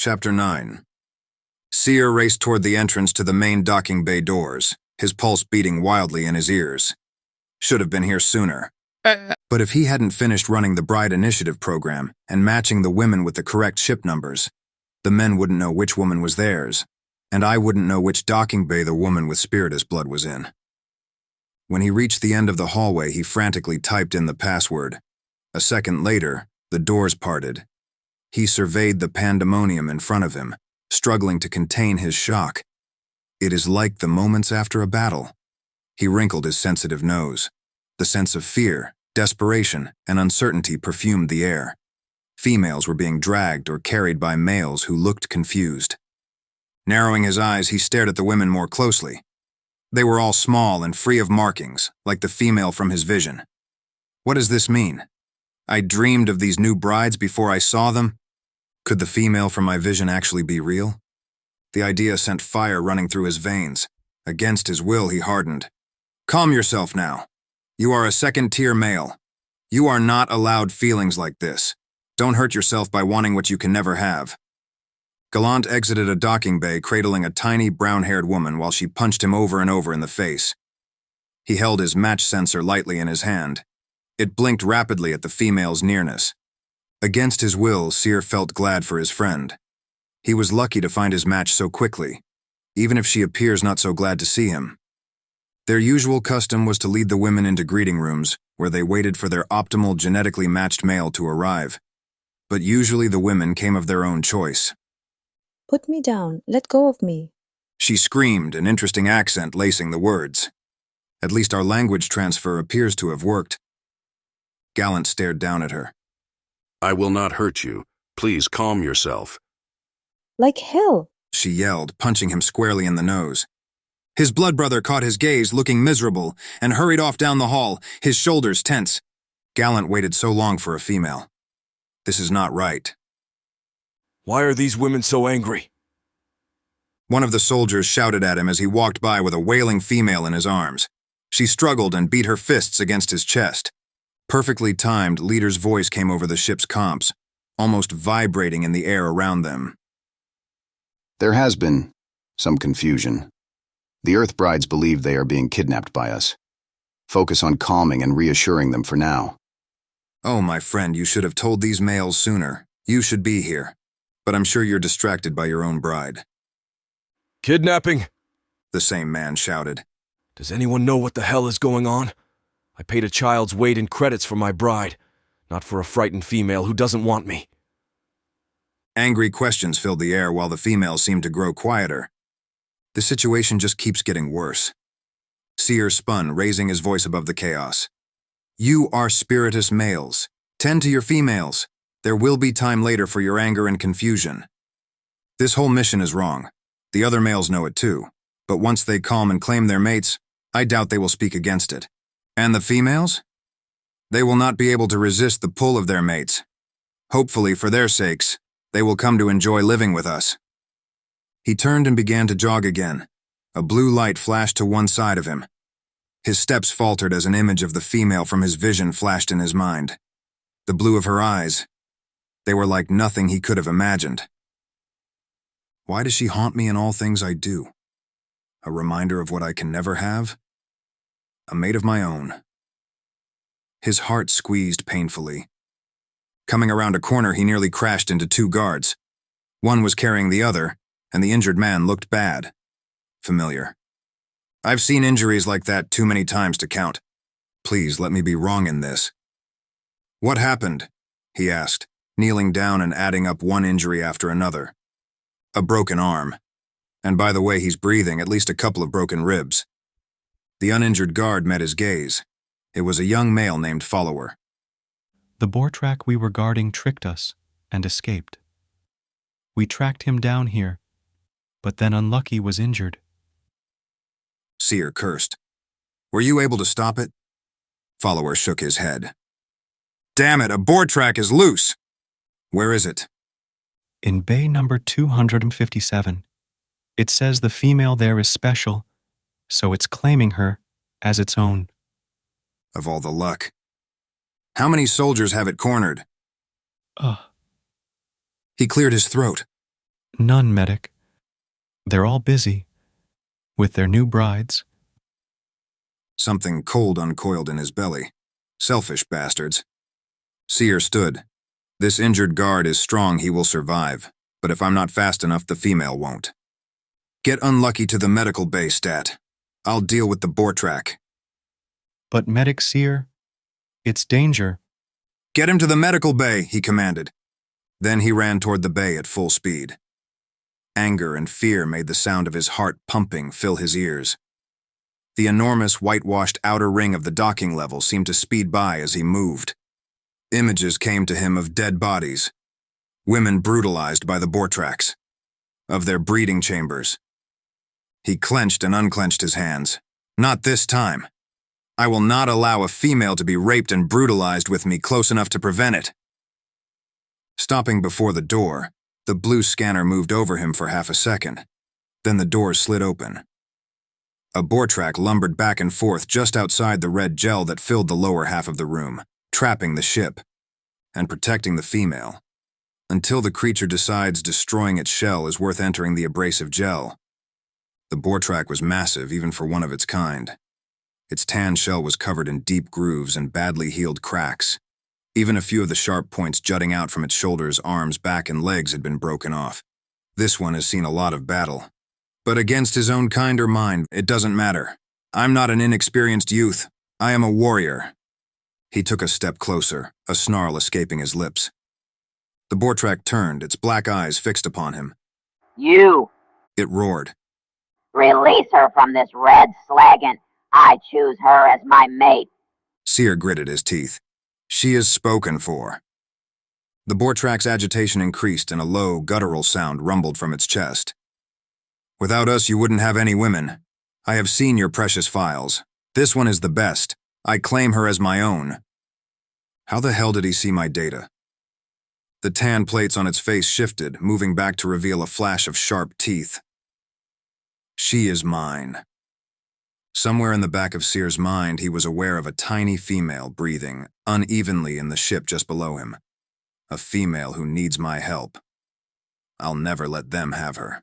Chapter 9. Seer raced toward the entrance to the main docking bay doors, his pulse beating wildly in his ears. Should have been here sooner. But if he hadn't finished running the Bride Initiative program and matching the women with the correct ship numbers, the men wouldn't know which woman was theirs, and I wouldn't know which docking bay the woman with spiritus blood was in. When he reached the end of the hallway, he frantically typed in the password. A second later, the doors parted. He surveyed the pandemonium in front of him, struggling to contain his shock. It is like the moments after a battle. He wrinkled his sensitive nose. The sense of fear, desperation, and uncertainty perfumed the air. Females were being dragged or carried by males who looked confused. Narrowing his eyes, he stared at the women more closely. They were all small and free of markings, like the female from his vision. What does this mean? I dreamed of these new brides before I saw them. Could the female from my vision actually be real? The idea sent fire running through his veins. Against his will, he hardened. Calm yourself now. You are a second-tier male. You are not allowed feelings like this. Don't hurt yourself by wanting what you can never have. Gallant exited a docking bay, cradling a tiny, brown-haired woman while she punched him over and over in the face. He held his match sensor lightly in his hand. It blinked rapidly at the female's nearness. Against his will, Seer felt glad for his friend. He was lucky to find his match so quickly, even if she appears not so glad to see him. Their usual custom was to lead the women into greeting rooms, where they waited for their optimal genetically matched male to arrive. But usually the women came of their own choice. Put me down. Let go of me. She screamed, an interesting accent lacing the words. At least our language transfer appears to have worked. Gallant stared down at her. I will not hurt you. Please calm yourself. Like hell, She yelled, punching him squarely in the nose. His blood brother caught his gaze, looking miserable, and hurried off down the hall, his shoulders tense. Gallant waited so long for a female. This is not right. Why are these women so angry? One of the soldiers shouted at him as he walked by with a wailing female in his arms. She struggled and beat her fists against his chest. Perfectly timed, Leader's voice came over the ship's comps, almost vibrating in the air around them. There has been some confusion. The Earth Brides believe they are being kidnapped by us. Focus on calming and reassuring them for now. Oh, my friend, you should have told these males sooner. You should be here. But I'm sure you're distracted by your own bride. Kidnapping? The same man shouted. Does anyone know what the hell is going on? I paid a child's weight in credits for my bride, not for a frightened female who doesn't want me. Angry questions filled the air while the females seemed to grow quieter. The situation just keeps getting worse. Seer spun, raising his voice above the chaos. You are spiritus males. Tend to your females. There will be time later for your anger and confusion. This whole mission is wrong. The other males know it too. But once they calm and claim their mates, I doubt they will speak against it. And the females? They will not be able to resist the pull of their mates. Hopefully, for their sakes, they will come to enjoy living with us. He turned and began to jog again. A blue light flashed to one side of him. His steps faltered as an image of the female from his vision flashed in his mind. The blue of her eyes. They were like nothing he could have imagined. Why does she haunt me in all things I do? A reminder of what I can never have? A mate of my own. His heart squeezed painfully. Coming around a corner, he nearly crashed into two guards. One was carrying the other, and the injured man looked bad. Familiar. I've seen injuries like that too many times to count. Please let me be wrong in this. What happened? He asked, kneeling down and adding up one injury after another. A broken arm. And by the way he's breathing, at least a couple of broken ribs. The uninjured guard met his gaze. It was a young male named Follower. The boar track we were guarding tricked us and escaped. We tracked him down here, but then Unlucky was injured. Seer cursed. Were you able to stop it? Follower shook his head. Damn it, a board track is loose! Where is it? In bay number 257. It says the female there is special, so it's claiming her as its own. Of all the luck. How many soldiers have it cornered? Ugh. He cleared his throat. None, medic. They're all busy. With their new brides. Something cold uncoiled in his belly. Selfish bastards. Seer stood. This injured guard is strong, he will survive. But if I'm not fast enough, the female won't. Get unlucky to the medical bay, Stat. I'll deal with the Bortrak. But medic Seer, it's danger. Get him to the medical bay, he commanded. Then he ran toward the bay at full speed. Anger and fear made the sound of his heart pumping fill his ears. The enormous whitewashed outer ring of the docking level seemed to speed by as he moved. Images came to him of dead bodies, women brutalized by the Bortraks, of their breeding chambers. He clenched and unclenched his hands. Not this time. I will not allow a female to be raped and brutalized with me close enough to prevent it. Stopping before the door, the blue scanner moved over him for half a second. Then the door slid open. A Bortrak lumbered back and forth just outside the red gel that filled the lower half of the room, trapping the ship and protecting the female. Until the creature decides destroying its shell is worth entering the abrasive gel. The Bortrak was massive even for one of its kind. Its tan shell was covered in deep grooves and badly healed cracks. Even a few of the sharp points jutting out from its shoulders, arms, back, and legs had been broken off. This one has seen a lot of battle. But against his own kind or mine, it doesn't matter. I'm not an inexperienced youth. I am a warrior. He took a step closer, a snarl escaping his lips. The Bortrak turned, its black eyes fixed upon him. You! It roared. Release her from this red slaggin'. I choose her as my mate. Seer gritted his teeth. She is spoken for. The Bortrak's agitation increased and a low, guttural sound rumbled from its chest. Without us, you wouldn't have any women. I have seen your precious files. This one is the best. I claim her as my own. How the hell did he see my data? The tan plates on its face shifted, moving back to reveal a flash of sharp teeth. She is mine. Somewhere in the back of Seer's mind, he was aware of a tiny female breathing unevenly in the ship just below him. A female who needs my help. I'll never let them have her.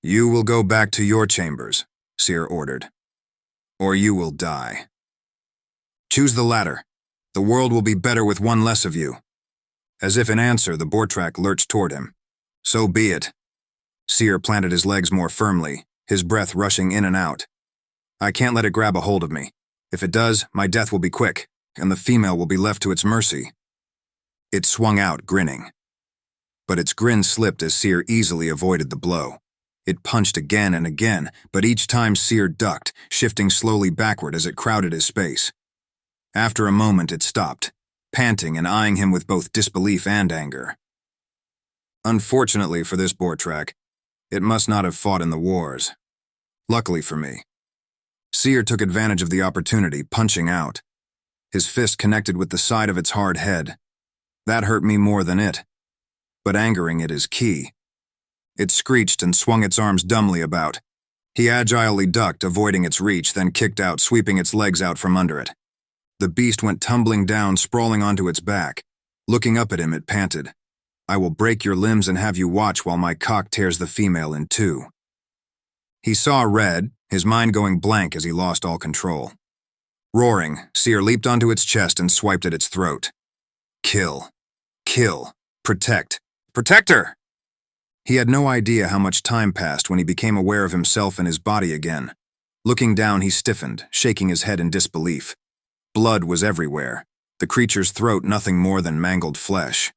You will go back to your chambers, Seer ordered. Or you will die. Choose the latter. The world will be better with one less of you. As if in answer, the Bortrak lurched toward him. So be it. Seer planted his legs more firmly, his breath rushing in and out. I can't let it grab a hold of me. If it does, my death will be quick, and the female will be left to its mercy. It swung out, grinning. But its grin slipped as Seer easily avoided the blow. It punched again and again, but each time Seer ducked, shifting slowly backward as it crowded his space. After a moment, it stopped, panting and eyeing him with both disbelief and anger. Unfortunately for this Bortrak, it must not have fought in the wars. Luckily for me. Seer took advantage of the opportunity, punching out. His fist connected with the side of its hard head. That hurt me more than it. But angering it is key. It screeched and swung its arms dumbly about. He agilely ducked, avoiding its reach, then kicked out, sweeping its legs out from under it. The beast went tumbling down, sprawling onto its back. Looking up at him, it panted. I will break your limbs and have you watch while my cock tears the female in two. He saw red, his mind going blank as he lost all control. Roaring, Seer leaped onto its chest and swiped at its throat. Kill. Kill. Protect. Protect her! He had no idea how much time passed when he became aware of himself and his body again. Looking down, he stiffened, shaking his head in disbelief. Blood was everywhere, the creature's throat nothing more than mangled flesh.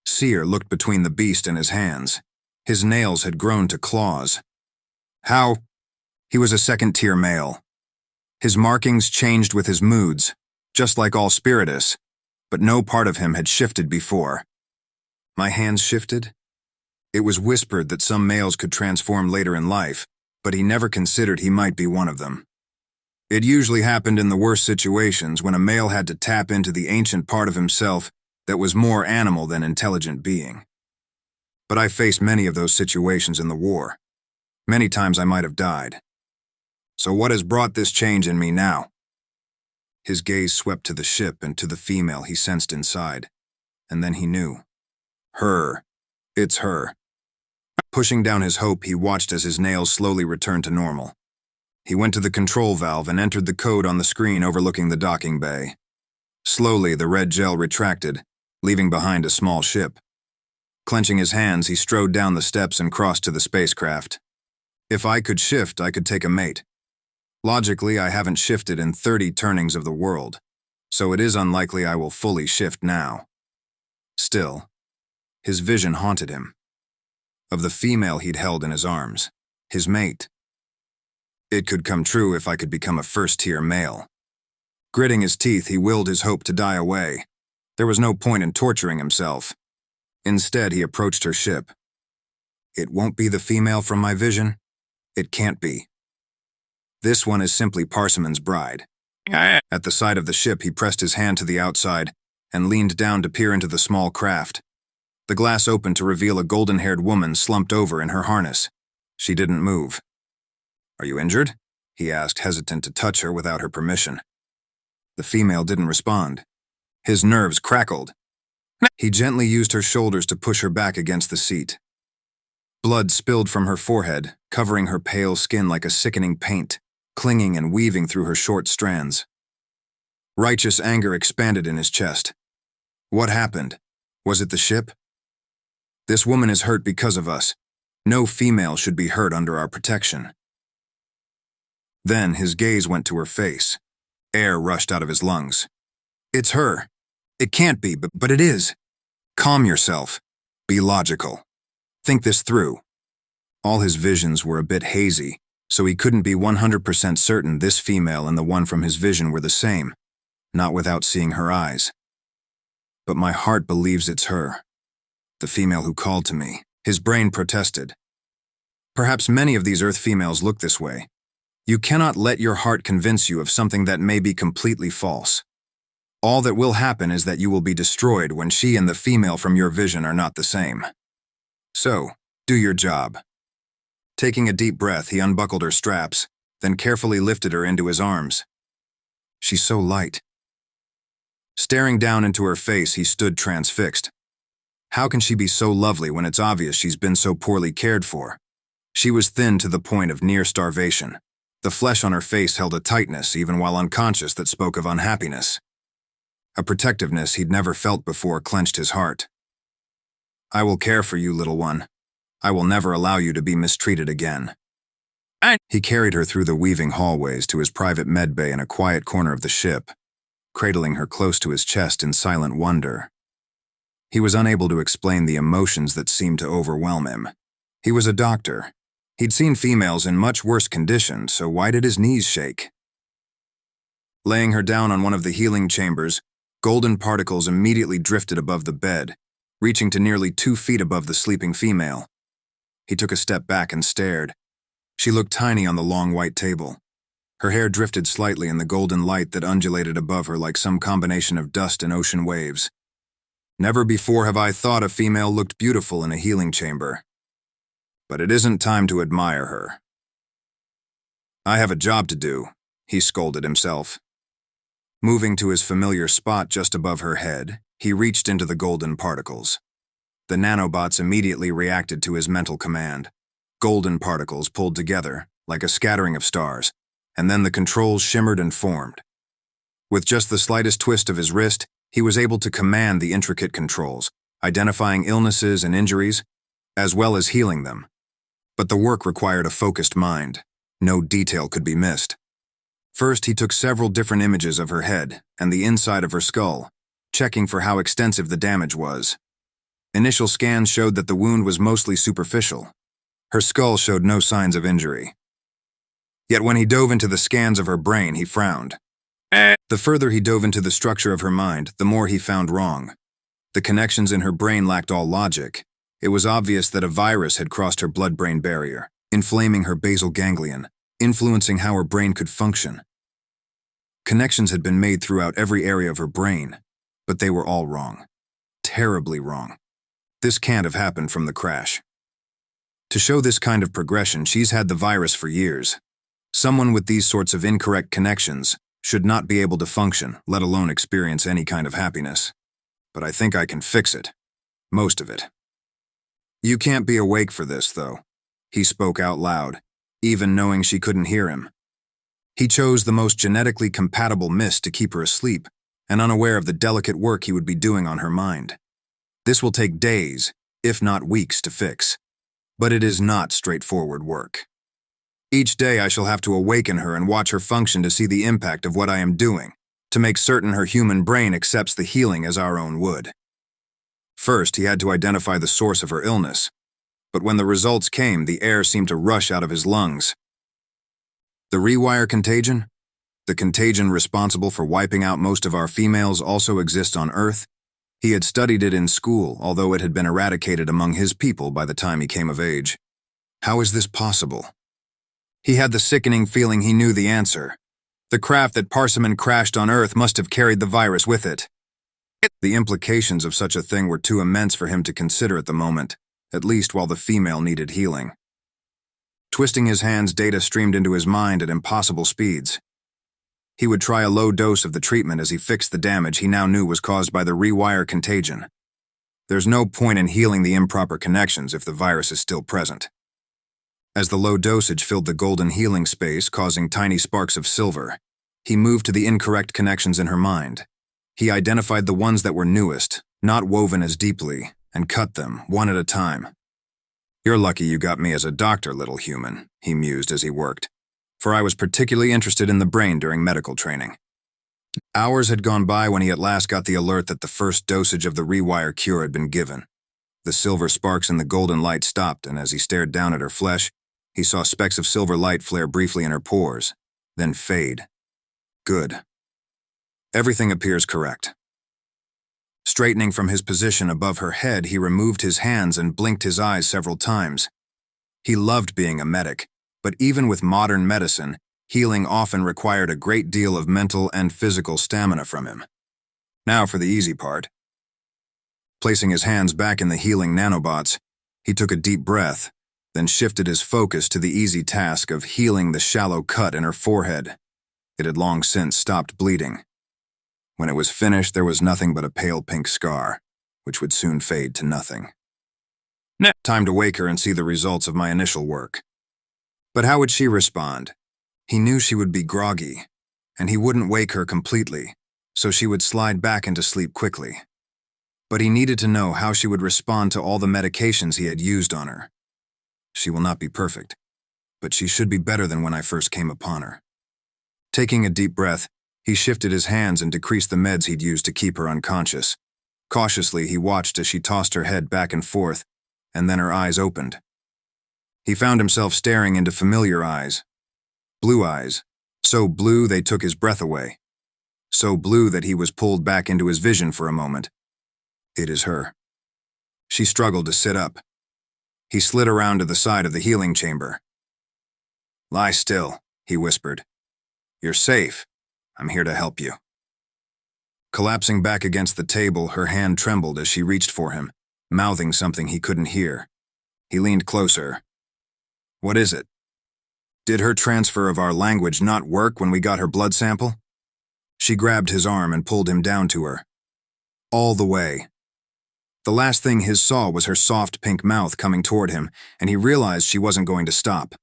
Seer looked between the beast and his hands. His nails had grown to claws. How? He was a second-tier male. His markings changed with his moods, just like all Spiritus, but no part of him had shifted before. My hands shifted? It was whispered that some males could transform later in life, but he never considered he might be one of them. It usually happened in the worst situations when a male had to tap into the ancient part of himself that was more animal than intelligent being. But I faced many of those situations in the war. Many times I might have died. So what has brought this change in me now? His gaze swept to the ship and to the female he sensed inside, and then he knew. Her. It's her. Pushing down his hope, he watched as his nails slowly returned to normal. He went to the control valve and entered the code on the screen overlooking the docking bay. Slowly, the red gel retracted, leaving behind a small ship. Clenching his hands, he strode down the steps and crossed to the spacecraft. If I could shift, I could take a mate. Logically, I haven't shifted in 30 turnings of the world, so it is unlikely I will fully shift now. Still, his vision haunted him. Of the female he'd held in his arms, his mate. It could come true if I could become a first-tier male. Gritting his teeth, he willed his hope to die away. There was no point in torturing himself. Instead, he approached her ship. It won't be the female from my vision. It can't be. This one is simply Parsimon's bride. At the side of the ship, he pressed his hand to the outside and leaned down to peer into the small craft. The glass opened to reveal a golden-haired woman slumped over in her harness. She didn't move. "Are you injured?" he asked, hesitant to touch her without her permission. The female didn't respond. His nerves crackled. He gently used her shoulders to push her back against the seat. Blood spilled from her forehead, covering her pale skin like a sickening paint, clinging and weaving through her short strands. Righteous anger expanded in his chest. What happened? Was it the ship? This woman is hurt because of us. No female should be hurt under our protection. Then his gaze went to her face. Air rushed out of his lungs. It's her. It can't be, but it is. Calm yourself. Be logical. Think this through. All his visions were a bit hazy, so he couldn't be 100% certain this female and the one from his vision were the same, not without seeing her eyes. But my heart believes it's her. The female who called to me. His brain protested. Perhaps many of these Earth females look this way. You cannot let your heart convince you of something that may be completely false. All that will happen is that you will be destroyed when she and the female from your vision are not the same. So, do your job. Taking a deep breath, he unbuckled her straps, then carefully lifted her into his arms. She's so light. Staring down into her face, he stood transfixed. How can she be so lovely when it's obvious she's been so poorly cared for? She was thin to the point of near starvation. The flesh on her face held a tightness, even while unconscious, that spoke of unhappiness. A protectiveness he'd never felt before clenched his heart. I will care for you, little one. I will never allow you to be mistreated again. He carried her through the weaving hallways to his private medbay in a quiet corner of the ship, cradling her close to his chest in silent wonder. He was unable to explain the emotions that seemed to overwhelm him. He was a doctor. He'd seen females in much worse condition, so why did his knees shake? Laying her down on one of the healing chambers, golden particles immediately drifted above the bed, reaching to nearly 2 feet above the sleeping female. He took a step back and stared. She looked tiny on the long white table. Her hair drifted slightly in the golden light that undulated above her like some combination of dust and ocean waves. Never before have I thought a female looked beautiful in a healing chamber. But it isn't time to admire her. I have a job to do, he scolded himself. Moving to his familiar spot just above her head, he reached into the golden particles. The nanobots immediately reacted to his mental command. Golden particles pulled together, like a scattering of stars, and then the controls shimmered and formed. With just the slightest twist of his wrist, he was able to command the intricate controls, identifying illnesses and injuries, as well as healing them. But the work required a focused mind. No detail could be missed. First, he took several different images of her head and the inside of her skull, checking for how extensive the damage was. Initial scans showed that the wound was mostly superficial. Her skull showed no signs of injury. Yet when he dove into the scans of her brain, he frowned. The further he dove into the structure of her mind, the more he found wrong. The connections in her brain lacked all logic. It was obvious that a virus had crossed her blood-brain barrier, inflaming her basal ganglion, influencing how her brain could function. Connections had been made throughout every area of her brain, but they were all wrong. Terribly wrong. This can't have happened from the crash. To show this kind of progression, she's had the virus for years. Someone with these sorts of incorrect connections should not be able to function, let alone experience any kind of happiness. But I think I can fix it. Most of it. You can't be awake for this, though. He spoke out loud, even knowing she couldn't hear him. He chose the most genetically compatible mist to keep her asleep, and unaware of the delicate work he would be doing on her mind. This will take days, if not weeks, to fix. But it is not straightforward work. Each day I shall have to awaken her and watch her function to see the impact of what I am doing, to make certain her human brain accepts the healing as our own would. First, he had to identify the source of her illness, but when the results came, the air seemed to rush out of his lungs. The rewire contagion? The contagion responsible for wiping out most of our females also exists on Earth. He had studied it in school, although it had been eradicated among his people by the time he came of age. How is this possible? He had the sickening feeling he knew the answer. The craft that Parsimon crashed on Earth must have carried the virus with it. The implications of such a thing were too immense for him to consider at the moment, at least while the female needed healing. Twisting his hands, data streamed into his mind at impossible speeds. He would try a low dose of the treatment as he fixed the damage he now knew was caused by the rewire contagion. There's no point in healing the improper connections if the virus is still present. As the low dosage filled the golden healing space, causing tiny sparks of silver, he moved to the incorrect connections in her mind. He identified the ones that were newest, not woven as deeply, and cut them, one at a time. You're lucky you got me as a doctor, little human, he mused as he worked, for I was particularly interested in the brain during medical training. Hours had gone by when he at last got the alert that the first dosage of the rewire cure had been given. The silver sparks in the golden light stopped, and as he stared down at her flesh, he saw specks of silver light flare briefly in her pores, then fade. Good. Everything appears correct. Straightening from his position above her head, he removed his hands and blinked his eyes several times. He loved being a medic, but even with modern medicine, healing often required a great deal of mental and physical stamina from him. Now for the easy part. Placing his hands back in the healing nanobots, he took a deep breath, then shifted his focus to the easy task of healing the shallow cut in her forehead. It had long since stopped bleeding. When it was finished, there was nothing but a pale pink scar, which would soon fade to nothing. Time to wake her and see the results of my initial work. But how would she respond? He knew she would be groggy, and he wouldn't wake her completely, so she would slide back into sleep quickly. But he needed to know how she would respond to all the medications he had used on her. She will not be perfect, but she should be better than when I first came upon her. Taking a deep breath, he shifted his hands and decreased the meds he'd used to keep her unconscious. Cautiously, he watched as she tossed her head back and forth, and then her eyes opened. He found himself staring into familiar eyes. Blue eyes, so blue they took his breath away. So blue that he was pulled back into his vision for a moment. It is her. She struggled to sit up. He slid around to the side of the healing chamber. Lie still, he whispered. You're safe. I'm here to help you. Collapsing back against the table, her hand trembled as she reached for him, mouthing something he couldn't hear. He leaned closer. What is it? Did her transfer of our language not work when we got her blood sample? She grabbed his arm and pulled him down to her. All the way. The last thing he saw was her soft pink mouth coming toward him, and he realized she wasn't going to stop.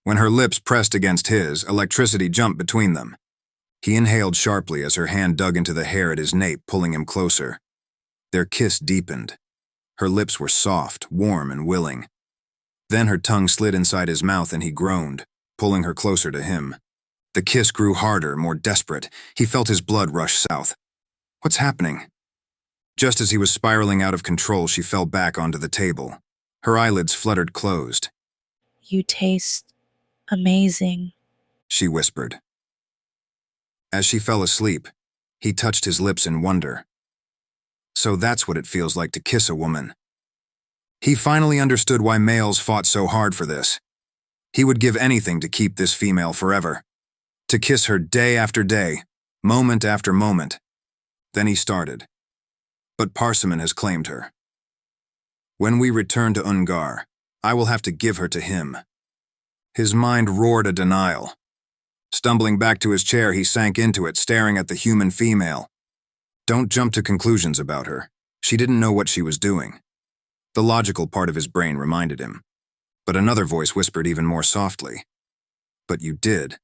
When her lips pressed against his, electricity jumped between them. He inhaled sharply as her hand dug into the hair at his nape, pulling him closer. Their kiss deepened. Her lips were soft, warm, and willing. Then her tongue slid inside his mouth and he groaned, pulling her closer to him. The kiss grew harder, more desperate. He felt his blood rush south. What's happening? Just as he was spiraling out of control, she fell back onto the table. Her eyelids fluttered closed. You taste amazing, she whispered. As she fell asleep, he touched his lips in wonder. So that's what it feels like to kiss a woman. He finally understood why males fought so hard for this. He would give anything to keep this female forever. To kiss her day after day, moment after moment. Then he started. But Parsimon has claimed her. When we return to Ungar, I will have to give her to him. His mind roared a denial. Stumbling back to his chair, he sank into it, staring at the human female. Don't jump to conclusions about her. She didn't know what she was doing. The logical part of his brain reminded him. But another voice whispered even more softly. But you did.